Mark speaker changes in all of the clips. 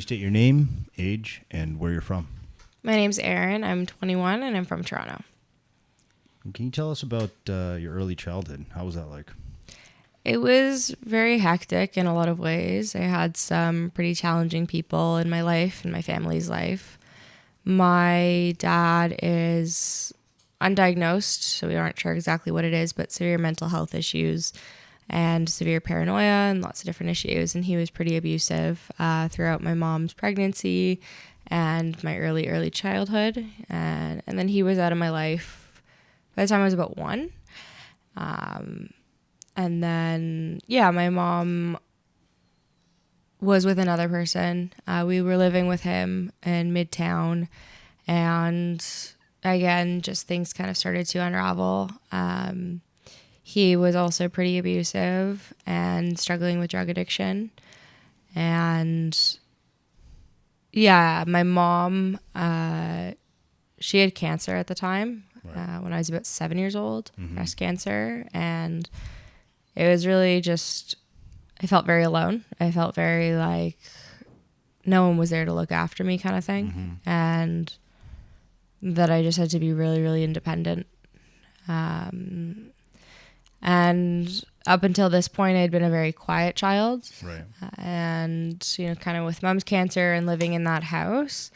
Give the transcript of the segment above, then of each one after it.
Speaker 1: you state your name, age, and where you're from?
Speaker 2: My name's Erin. I'm 21 and I'm from Toronto.
Speaker 1: And can you tell us about your early childhood? How was that like?
Speaker 2: It was very hectic in a lot of ways. I had some pretty challenging people in my life, in my family's life. My dad is undiagnosed, so we aren't sure exactly what it is, but severe mental health issues and severe paranoia and lots of different issues. And he was pretty abusive throughout my mom's pregnancy and my early childhood. And then he was out of my life by the time I was about 1. And then, my mom was with another person. We were living with him in Midtown. And again, just things kind of started to unravel. He was also pretty abusive and struggling with drug addiction. And my mom, she had cancer at the time, when I was about 7 years old, breast cancer. And it was really just, I felt very alone. I felt very like no one was there to look after me kind of thing. And that I just had to be really, really independent. And up until this point, I'd been a very quiet child.
Speaker 1: Right.
Speaker 2: And, kind of with mom's cancer and living in that house,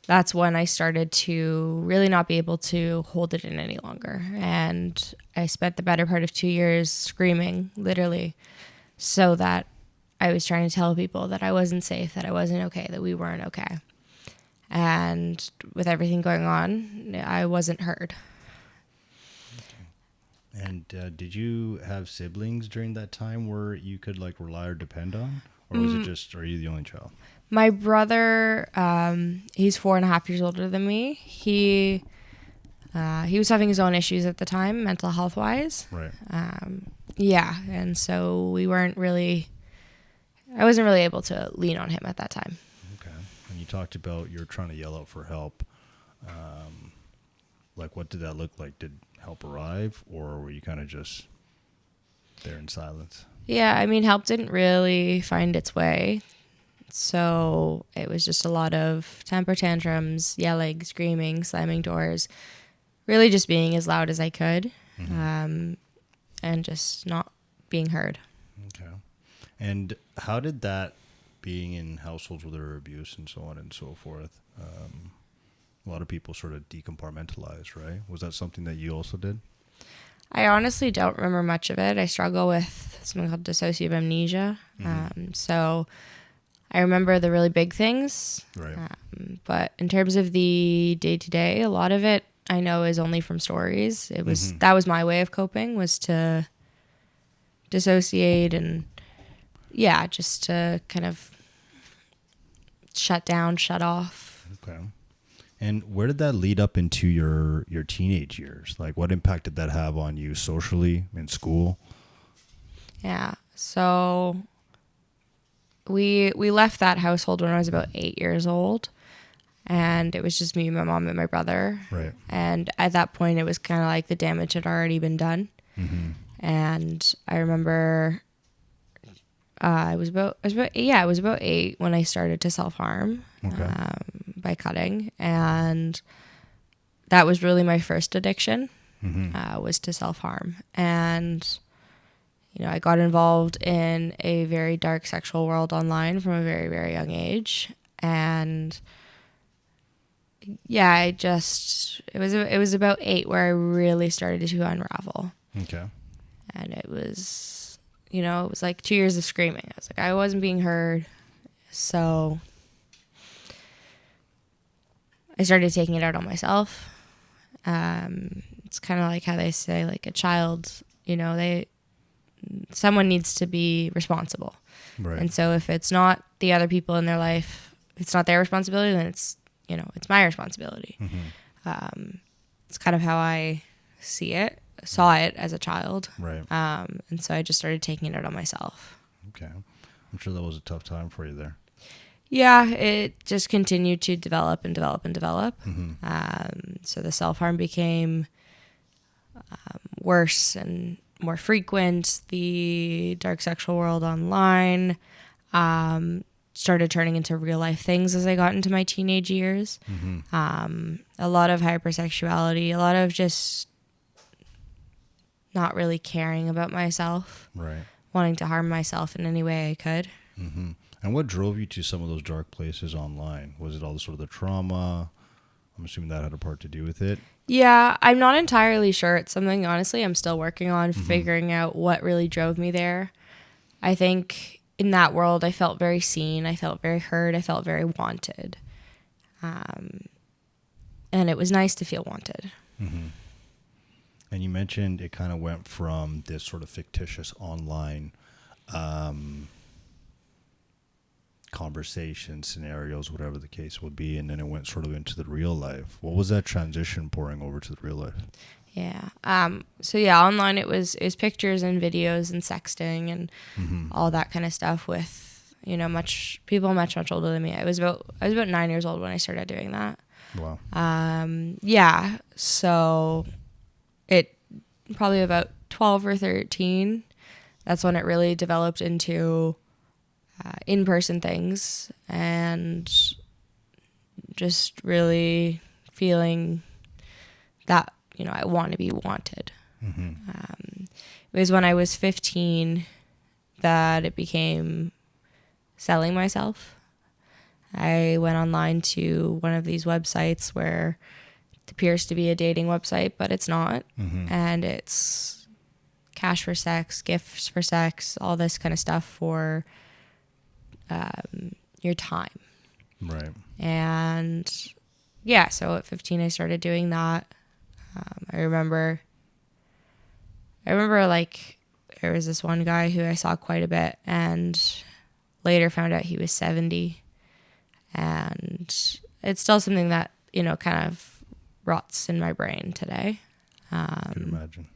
Speaker 2: that's when I started to really not be able to hold it in any longer. And I spent the better part of 2 years screaming, literally, so that I was trying to tell people that I wasn't safe, that I wasn't okay, that we weren't okay. And with everything going on, I wasn't heard.
Speaker 1: And did you have siblings during that time where you could like rely or depend on? Or was it just, are you the only child?
Speaker 2: My brother, he's 4.5 years older than me. He was having his own issues at the time, mental health wise.
Speaker 1: Right.
Speaker 2: And so I wasn't really able to lean on him at that time.
Speaker 1: Okay. And you talked about you're trying to yell out for help. Like what did that look like? Did help arrive or were you kind of just there in silence?
Speaker 2: Yeah, I mean, help didn't really find its way. So it was just a lot of temper tantrums, yelling, screaming, slamming doors, really just being as loud as I could, and just not being heard.
Speaker 1: Okay. And how did that, being in households where there were abuse and so on and so forth, a lot of people sort of decompartmentalize, right? Was that something that you also did?
Speaker 2: I honestly don't remember much of it. I struggle with something called dissociative amnesia. So I remember the really big things.
Speaker 1: Right.
Speaker 2: But in terms of the day-to-day, a lot of it I know is only from stories. It was that was my way of coping, was to dissociate and just to kind of shut down, shut off.
Speaker 1: Okay. And where did that lead up into your teenage years? Like what impact did that have on you socially, in school?
Speaker 2: Yeah. So we left that household when I was about 8 years old, and it was just me, my mom, and my brother.
Speaker 1: Right.
Speaker 2: And at that point, it was kind of like the damage had already been done. And I remember I was about 8 when I started to self-harm by cutting, and that was really my first addiction, was to self-harm. And I got involved in a very dark sexual world online from a very, very young age. And it was about 8 where I really started to unravel.
Speaker 1: Okay.
Speaker 2: And it was, it was like 2 years of screaming. I was like, I wasn't being heard. So I started taking it out on myself. It's kind of like how they say, like a child, someone needs to be responsible.
Speaker 1: Right.
Speaker 2: And so if it's not the other people in their life, it's not their responsibility, then it's my responsibility. It's kind of how I saw it as a child.
Speaker 1: Right.
Speaker 2: And so I just started taking it out on myself.
Speaker 1: Okay. I'm sure that was a tough time for you there.
Speaker 2: Yeah, it just continued to develop and develop and develop. So the self-harm became worse and more frequent. The dark sexual world online started turning into real life things as I got into my teenage years. A lot of hypersexuality, a lot of just not really caring about myself,
Speaker 1: Right.
Speaker 2: wanting to harm myself in any way I could.
Speaker 1: And what drove you to some of those dark places online? Was it all the sort of the trauma? I'm assuming that had a part to do with it.
Speaker 2: Yeah, I'm not entirely sure. It's something, honestly, I'm still working on figuring out what really drove me there. I think in that world, I felt very seen. I felt very heard. I felt very wanted. And it was nice to feel wanted.
Speaker 1: And you mentioned it kind of went from this sort of fictitious online conversation scenarios, whatever the case would be, and then it went sort of into the real life. What was that transition pouring over to the real life?
Speaker 2: Yeah. So yeah, online it was pictures and videos and sexting and all that kind of stuff with, you know, much older than me. I was about 9 years old when I started doing that.
Speaker 1: Wow.
Speaker 2: Yeah. So it probably about 12 or 13. That's when it really developed into in-person things and just really feeling that, you know, I want to be wanted. It was when I was 15 that it became selling myself. I went online to one of these websites where it appears to be a dating website, but it's not. And it's cash for sex, gifts for sex, all this kind of stuff for your time.
Speaker 1: Right.
Speaker 2: And yeah, so at 15 I started doing that. I remember like there was this one guy who I saw quite a bit and later found out he was 70. And it's still something that, you know, kind of rots in my brain today.
Speaker 1: I can imagine.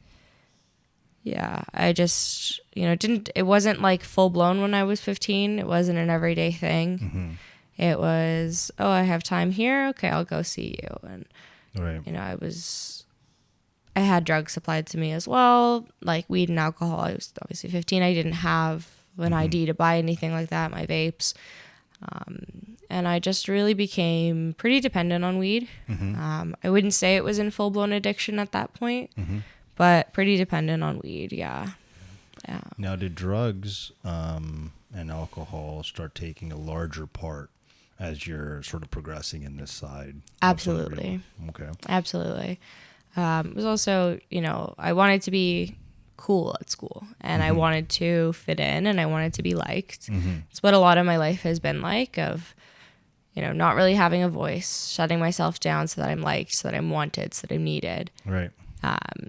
Speaker 2: Yeah, I just, you know, it wasn't like full blown when I was 15. It wasn't an everyday thing. It was, oh, I have time here. Okay, I'll go see you. And,
Speaker 1: Right.
Speaker 2: you know, I had drugs supplied to me as well, like weed and alcohol. I was obviously 15. I didn't have an ID to buy anything like that, my vapes. And I just really became pretty dependent on weed. I wouldn't say it was in full blown addiction at that point. But pretty dependent on weed, yeah.
Speaker 1: Now, did drugs and alcohol start taking a larger part as you're sort of progressing in this side?
Speaker 2: Absolutely.
Speaker 1: Okay.
Speaker 2: Absolutely. It was also, you know, I wanted to be cool at school and I wanted to fit in and I wanted to be liked. It's what a lot of my life has been like, of, you know, not really having a voice, shutting myself down so that I'm liked, so that I'm wanted, so that I'm needed.
Speaker 1: Right.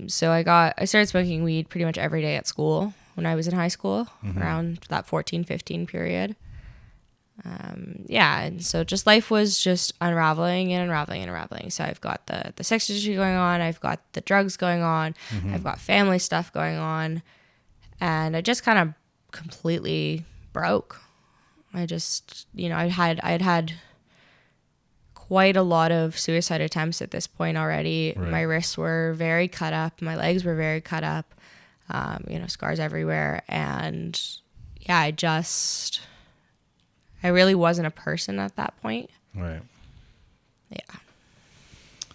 Speaker 2: So I started smoking weed pretty much every day at school when I was in high school, around that 14, 15 period. Yeah, and so just life was just unraveling and unraveling and unraveling. So I've got the sex addiction going on, I've got the drugs going on, I've got family stuff going on, and I just kind of completely broke. I just, you know, I'd had quite a lot of suicide attempts at this point already.
Speaker 1: Right.
Speaker 2: My wrists were very cut up. My legs were very cut up. You know, scars everywhere. And yeah, I really wasn't a person at that point.
Speaker 1: Right.
Speaker 2: Yeah.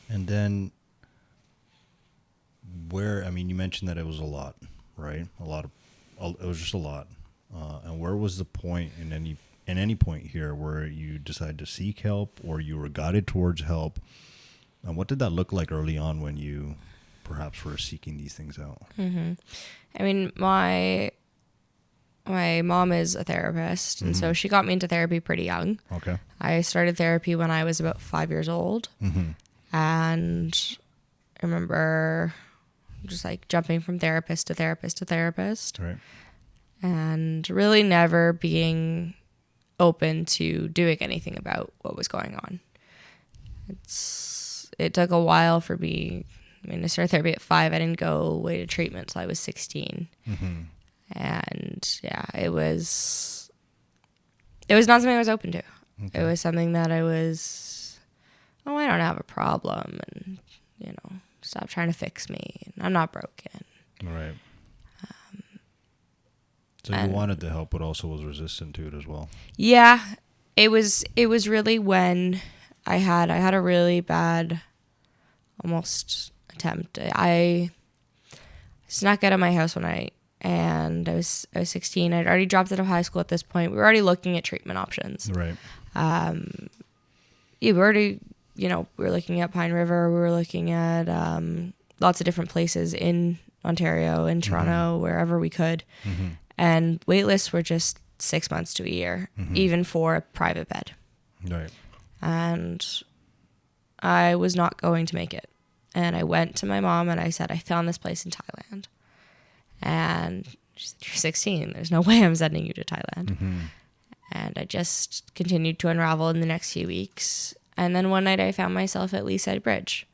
Speaker 1: And then you mentioned that it was a lot, right? It was just a lot. And where was the point in any point here where you decided to seek help or you were guided towards help? And what did that look like early on when you perhaps were seeking these things out?
Speaker 2: I mean, my mom is a therapist, and so she got me into therapy pretty young.
Speaker 1: Okay.
Speaker 2: I started therapy when I was about 5 years old. And I remember just like jumping from therapist to therapist to therapist.
Speaker 1: Right.
Speaker 2: And really never being open to doing anything about what was going on. It took a while for me. I mean, I started therapy at 5. I didn't go away to treatment until I was 16. And yeah, it was not something I was open to.
Speaker 1: Okay.
Speaker 2: It was something that I was, oh, I don't have a problem, and, you know, stop trying to fix me. And I'm not broken.
Speaker 1: Right. So you wanted the help, but also was resistant to it as well.
Speaker 2: Yeah, It was really when I had a really bad almost attempt. I snuck out of my house one night, and I was 16. I'd already dropped out of high school at this point. We were already looking at treatment options.
Speaker 1: Right.
Speaker 2: Yeah, we already, we were looking at Pine River. We were looking at lots of different places in Ontario, in Toronto, wherever we could. And wait lists were just 6 months to a year, even for a private bed.
Speaker 1: Right.
Speaker 2: And I was not going to make it. And I went to my mom and I said, I found this place in Thailand. And she said, you're 16. There's no way I'm sending you to Thailand. And I just continued to unravel in the next few weeks. And then one night I found myself at Leaside Bridge.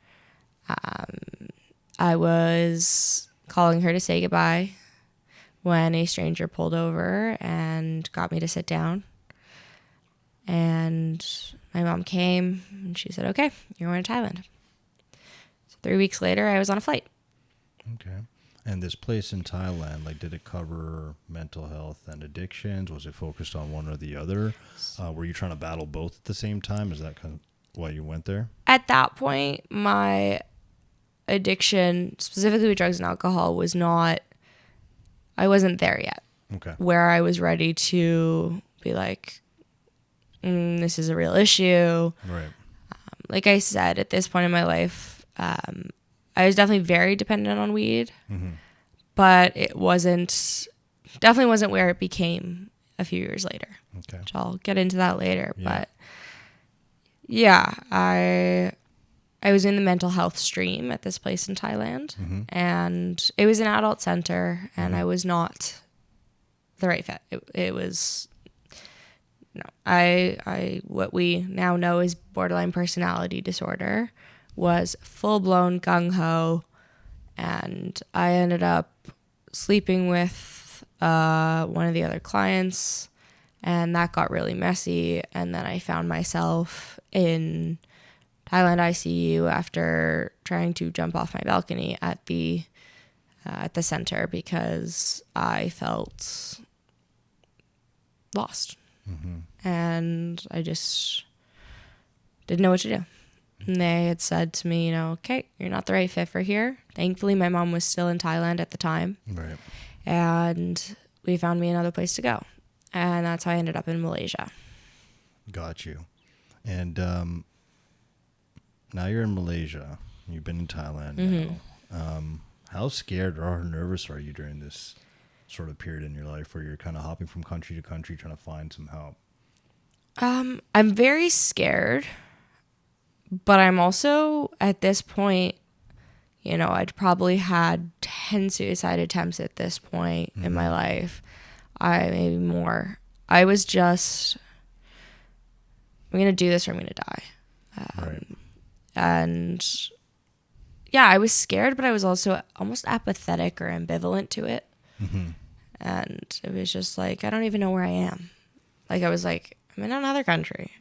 Speaker 2: I was calling her to say goodbye when a stranger pulled over and got me to sit down. And my mom came and she said, okay, you're going to Thailand. So 3 weeks later, I was on a flight.
Speaker 1: Okay. And this place in Thailand, like, did it cover mental health and addictions? Was it focused on one or the other? Were you trying to battle both at the same time? Is that kind of why you went there?
Speaker 2: At that point, my addiction, specifically with drugs and alcohol, I wasn't there yet.
Speaker 1: Okay.
Speaker 2: Where I was ready to be like, this is a real issue.
Speaker 1: Right.
Speaker 2: Like I said, at this point in my life, I was definitely very dependent on weed, but it definitely wasn't where it became a few years later.
Speaker 1: Okay.
Speaker 2: Which I'll get into that later.
Speaker 1: Yeah.
Speaker 2: But yeah, I was in the mental health stream at this place in Thailand, and it was an adult center, and I was not the right fit. It was, no, what we now know is borderline personality disorder, was full-blown gung-ho, and I ended up sleeping with one of the other clients, and that got really messy. And then I found myself in Thailand ICU after trying to jump off my balcony at the center because I felt lost. And I just didn't know what to do. And they had said to me, okay, you're not the right fit for here. Thankfully, my mom was still in Thailand at the time.
Speaker 1: Right.
Speaker 2: And we found me another place to go. And that's how I ended up in Malaysia.
Speaker 1: Got you. And now you're in Malaysia. You've been in Thailand now. How scared or nervous are you during this sort of period in your life where you're kind of hopping from country to country trying to find some help?
Speaker 2: I'm very scared. But I'm also, at this point, I'd probably had 10 suicide attempts at this point in my life. Maybe more. I was just, I'm going to do this or I'm going to die.
Speaker 1: Right.
Speaker 2: And yeah, I was scared, but I was also almost apathetic or ambivalent to it. And it was just like, I don't even know where I am. Like, I was like, I'm in another country.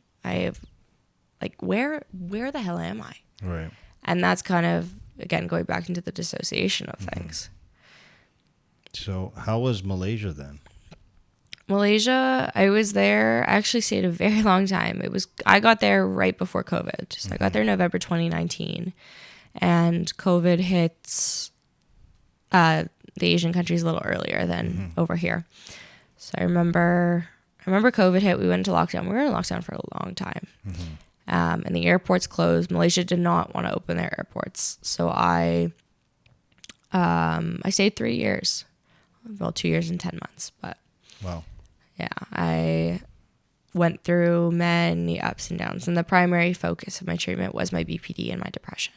Speaker 2: Where the hell am I?
Speaker 1: Right.
Speaker 2: And that's kind of, again, going back into the dissociation of things.
Speaker 1: So how was Malaysia then?
Speaker 2: Malaysia, I was there. I actually stayed a very long time. I got there right before COVID. So I got there November 2019. And COVID hit the Asian countries a little earlier than over here. So I remember COVID hit. We went into lockdown. We were in lockdown for a long time. And the airports closed. Malaysia did not want to open their airports. So I stayed 3 years. Well, 2 years and 10 months. But
Speaker 1: wow.
Speaker 2: Yeah, I went through many ups and downs. And the primary focus of my treatment was my BPD and my depression.